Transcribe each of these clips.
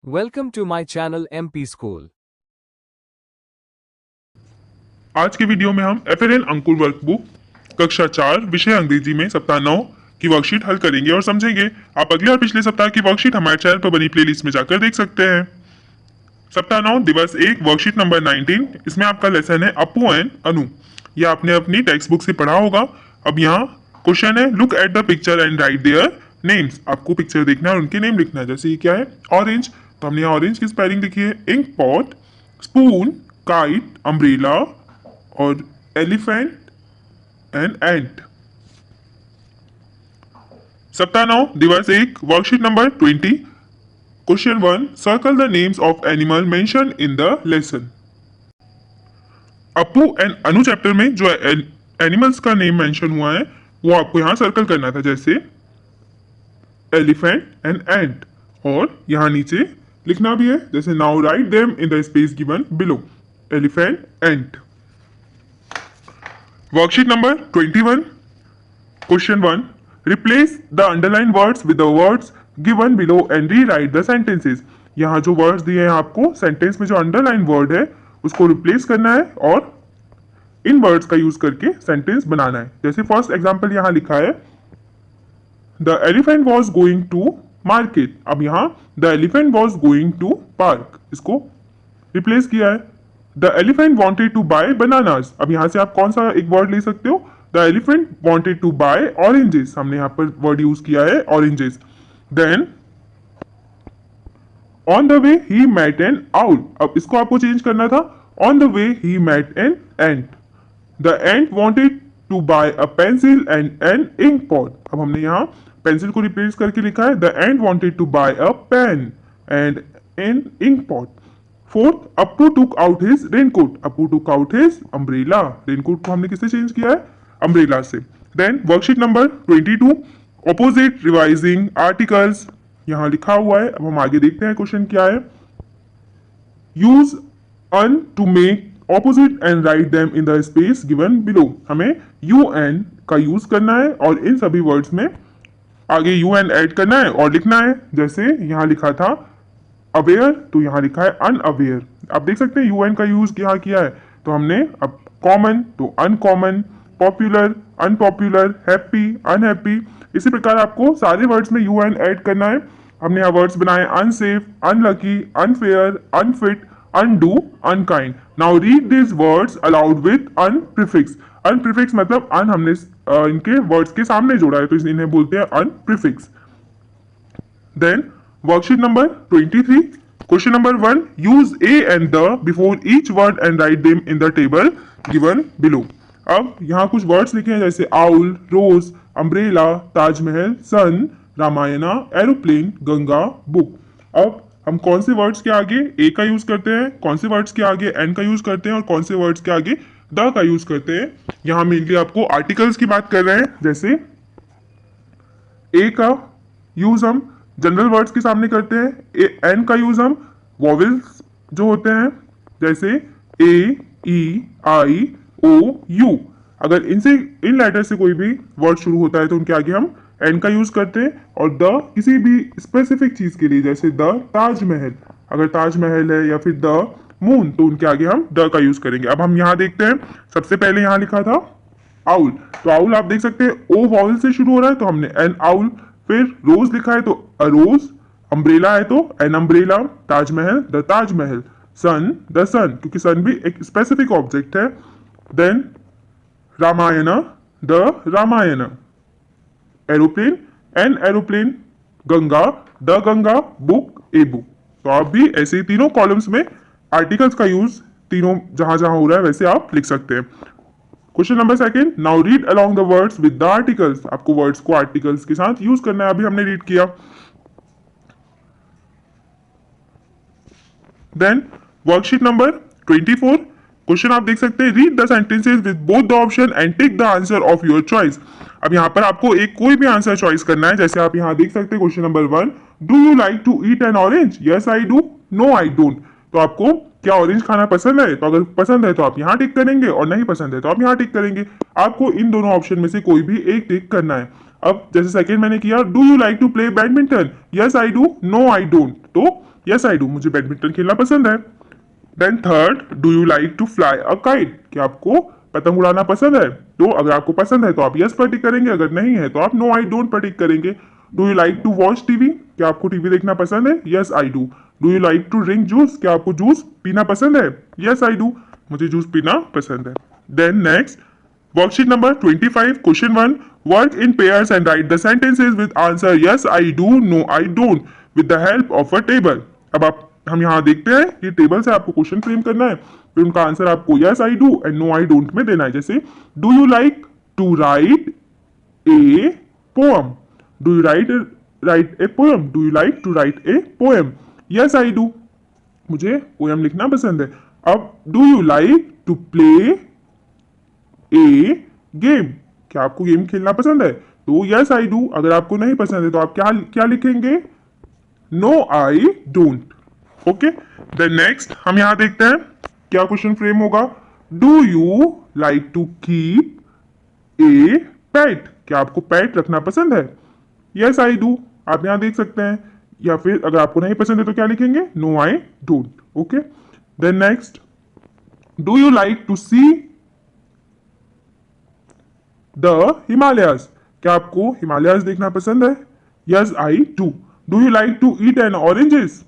Welcome to my channel MP School. आज के video में हम एफएलएन अंकुर वर्कबुक कक्षा 4 विषय अंग्रेजी में सप्ताह 9 की वर्कशीट हल करेंगे और समझेंगे। आप अगले और पिछले सप्ताह की वर्कशीट हमारे चैनल पर बनी प्लेलिस्ट में जाकर देख सकते हैं। सप्ताह 9 दिवस 1 वर्कशीट नंबर 19, इसमें आपका लेसन है अपू एंड अनु। ये आपने अपनी टेक्स्ट बुक से पढ़ा होगा। अब यहाँ क्वेश्चन है, look at the picture and right their names. आपको पिक्चर देखना है और उनके नेम लिखना है। जैसे ये क्या है, ऑरेंज, तो हमने यहाँ ऑरेंज की स्पेलिंग लिखी है। Ink pot, spoon, kite, umbrella और एलिफेंट एंड एंट। सप्ताह 9 दिवस 1 worksheet number 20, question 1, circle the names of animal mention in the lesson. Appu and Anu chapter में जो एनिमल्स का नेम मेंशन हुआ है वो आपको यहाँ सर्कल करना था, जैसे एलिफेंट एंड एंट। और यहाँ नीचे लिखना भी है, जैसे now right them in the space given below, elephant ant. Worksheet number 21, question 1, replace the underline words with the words given below and rewrite the sentences. यहाँ जो वर्ड्स दिए हैं आपको सेंटेंस में, जो अंडरलाइन वर्ड है उसको रिप्लेस करना है और इन वर्ड्स का यूज करके सेंटेंस बनाना है। जैसे फर्स्ट एग्जांपल यहाँ लिखा है, the elephant was going to market. अब यहाँ the elephant was going to park, इसको रिप्लेस किया है। The elephant wanted to buy bananas. अब यहाँ से आप कौन सा एक वर्ड ले सकते हो, the elephant wanted to buy oranges. हमने यहाँ पर वर्ड यूज किया है oranges. Then on the way he met an owl. अब इसको आपको चेंज करना था, on the way he met an ant. The ant wanted to buy a pencil and an ink pot. अब हमने यहाँ पेंसिल को रिप्लेस करके लिखा है, the ant wanted to buy a pen and an ink pot. Fourth, Appu took out his raincoat. Appu took out his umbrella. Raincoat को हमने किससे चेंज किया है, अम्ब्रेला से। Then worksheet number 22, opposite revising articles यहाँ लिखा हुआ है। अब हम आगे देखते हैं क्वेश्चन क्या है। Use un to make opposite and write them in the space given below. हमें यू एन का यूज करना है और इन सभी वर्ड्स में आगे यू एन ऐड करना है और लिखना है। जैसे यहाँ लिखा था अवेयर, तो यहाँ लिखा है अनअवेयर। आप देख सकते हैं यूएन का यूज यहाँ किया है। तो हमने अब कॉमन तो uncommon, popular unpopular, happy unhappy, इसी प्रकार आपको सारे वर्ड्स में यूएन ऐड करना है। हमने यहाँ वर्ड्स बनाए, unsafe, unlucky, unfair, unfit, undo, unkind. Now read this words aloud with un prefix. Un prefix मतलब अन हमने इनके वर्ड्स के सामने जोड़ा है, तो इन्हें बोलते हैं un prefix. Then worksheet number 23, question number 1, use a and the before each word and write them in the table given below. अब यहाँ कुछ वर्ड्स लिखे हैं, जैसे owl, rose, umbrella, Taj Mahal, sun, Ramayana, aeroplane, Ganga, book. अब हम कौन से वर्ड्स के आगे ए का यूज करते हैं, कौन से वर्ड्स के आगे एन का यूज करते हैं और कौन से वर्ड्स के आगे द का यूज करते हैं। यहाँ मेनली आपको आर्टिकल्स की बात कर रहे हैं। जैसे ए का यूज हम जनरल वर्ड्स के सामने करते हैं, एन का यूज हम वॉवेल्स जो होते हैं, जैसे ए, ई, आई, ओ, यू। अगर इनसे इन लेटर से कोई भी वर्ड शुरू होता है तो उनके आगे हम एन का यूज करते हैं। और द किसी भी स्पेसिफिक चीज के लिए, जैसे द ताजमहल, अगर ताजमहल है, या फिर द मून, तो उनके आगे हम द का यूज करेंगे। अब हम यहाँ देखते हैं, सबसे पहले यहाँ लिखा था आउल, तो आउल आप देख सकते हैं ओ वॉवल से शुरू हो रहा है, तो हमने एन आउल। फिर रोज लिखा है तो अ रोज, अम्ब्रेला है तो an umbrella, Taj Mahal the Taj Mahal, sun the sun, क्योंकि सन भी एक स्पेसिफिक ऑब्जेक्ट है। Then Ramayana the Ramayan, aeroplane an aeroplane, Ganga the Ganga, book a book. तो आप भी ऐसे तीनों कॉलम्स में आर्टिकल्स का यूज तीनों जहां जहां हो रहा है वैसे आप लिख सकते हैं। Question number 2, now read along the words with the articles. आपको वर्ड्स को आर्टिकल्स के साथ यूज करना है, अभी हमने रीड किया। देन वर्कशीट नंबर 24, क्वेश्चन आप देख सकते हैं, read the sentences with both the option and tick the answer of your choice. अब यहाँ पर आपको एक कोई भी आंसर चॉइस करना है। जैसे आप यहाँ देख सकते हैं question number 1, do you like to eat an orange, yes I do, no I don't. तो आपको क्या ऑरेंज खाना पसंद है, तो अगर पसंद है तो आप यहाँ टिक करेंगे और नहीं पसंद है तो आप यहाँ टिक करेंगे। आपको इन दोनों ऑप्शन में से कोई भी एक टिक करना है। अब जैसे सेकंड मैंने किया, do you like to play badminton, yes I do, no I don't, तो यस आई डू, मुझे बैडमिंटन खेलना पसंद है। Then third, do you like to fly a kite, क्या आपको पतंग उड़ाना पसंद है? तो अगर आपको पसंद है तो आप यस पर टिक करेंगे, अगर नहीं है तो आप नो आई डोंट पर टिक करेंगे। Do you like to watch TV, क्या आपको टीवी देखना पसंद है? Yes I do. Do you like to drink juice, क्या आपको जूस पीना पसंद है? यस आई डू, मुझे जूस पीना पसंद है। Then next, worksheet number 25, question 1, work in pairs and write the sentences with answer yes I do, no I don't with the help of a table. अब हम यहाँ देखते हैं ये टेबल से आपको क्वेश्चन फ्रेम करना है, फिर उनका आंसर आपको yes I do and no I don't में देना है। जैसे do you like to write a poem, do you write a poem, do you like to write a poem? Yes I do, मुझे पोएम लिखना पसंद है। अब do you like to play a game, क्या आपको गेम खेलना पसंद है? तो यस आई डू। अगर आपको नहीं पसंद है तो आप क्या क्या लिखेंगे? No I don't. Okay, then next हम यहां देखते हैं क्या क्वेश्चन फ्रेम होगा। Do you like to keep a pet, क्या आपको पेट रखना पसंद है? यस आई डू, आप यहां देख सकते हैं। या फिर अगर आपको नहीं पसंद है तो क्या लिखेंगे? No I don't. Okay, then next, do you like to see the Himalayas, क्या आपको हिमालयस देखना पसंद है? Yes I do. Do you like to eat an oranges,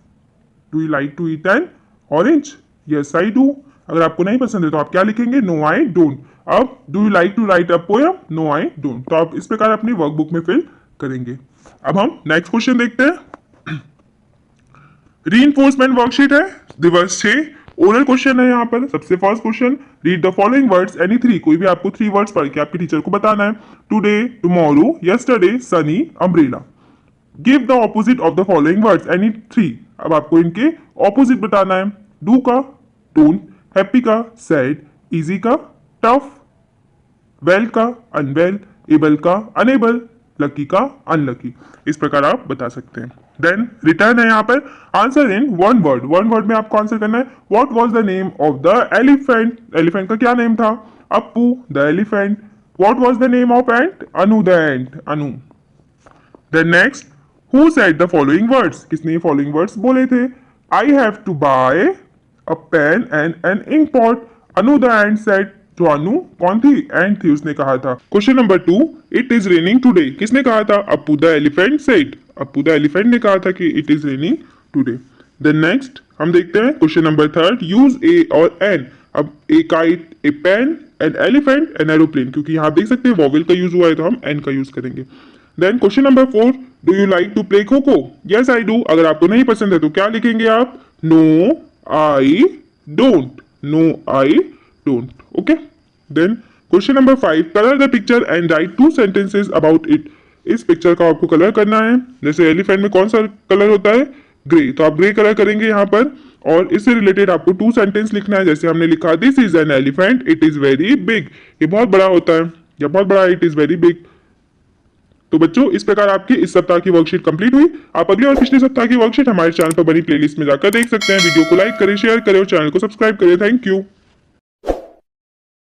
do you like to eat an orange? Yes I do. अगर आपको नहीं पसंद है तो आप क्या लिखेंगे? No I don't. अब do you like to write a poem, no I don't. तो आप इस प्रकार अपनी वर्कबुक में फिल करेंगे। अब हम नेक्स्ट क्वेश्चन देखते हैं। रीइंफोर्समेंट वर्कशीट है, दिवस 6, ओरल क्वेश्चन है। यहाँ पर सबसे first question, read the following words any 3, कोई भी आपको 3 वर्ड्स पढ़ के आपके टीचर को बताना है। Today, tomorrow, yesterday, Sunny, umbrella. Give the opposite of the following words any 3, अब आपको इनके ऑपोजिट बताना है। डू का डोंट, हैप्पी का सैड, इजी का टफ, वेल का अनवेल, एबल का अनेबल, लकी का अनलकी। इस प्रकार आप बता सकते हैं। देन रिटर्न है यहाँ पर, answer in one word, one word में आपको आंसर करना है। What was the name of the elephant, elephant का क्या नेम था? Appu the elephant. What was the name of ant? Anu the ant, Anu. Then next, who said the following words, किसने ये following words बोले थे? I have to buy a pen and an ink pot, Anu the ant said. तो अनु कौन थी? Ant थी, उसने कहा था। Question number 2, it is raining today, किसने कहा था? Appu the elephant said, Appu the elephant ने कहा था कि it is raining today. Then next हम देखते हैं क्वेश्चन नंबर 3, यूज ए और एन। अब a kite, a pen, an elephant, an aeroplane, क्योंकि यहाँ देख सकते हैं वॉवेल का यूज हुआ है तो हम एन का यूज करेंगे। Then question number 4, do you like to play kho kho? Yes I do. अगर आपको नहीं पसंद है तो क्या लिखेंगे आप? No I don't, no I don't. Okay, then question number 5, colour the picture and write 2 sentences about it. इस पिक्चर का आपको कलर करना है। जैसे एलिफेंट में कौन सा कलर होता है? ग्रे, तो आप ग्रे कलर करेंगे यहाँ पर। और इससे रिलेटेड आपको 2 सेंटेंस लिखना है। जैसे हमने लिखा, this is an elephant, it is very big, ये बहुत बड़ा होता है, या बहुत बड़ा, इट इज वेरी बिग। तो बच्चों, इस प्रकार आपकी इस सप्ताह की वर्कशीट कंप्लीट हुई। आप अगले और पिछले सप्ताह की वर्कशीट हमारे चैनल पर बनी प्लेलिस्ट में जाकर देख सकते हैं। वीडियो को लाइक करें, शेयर करें और चैनल को सब्सक्राइब करें। Thank you.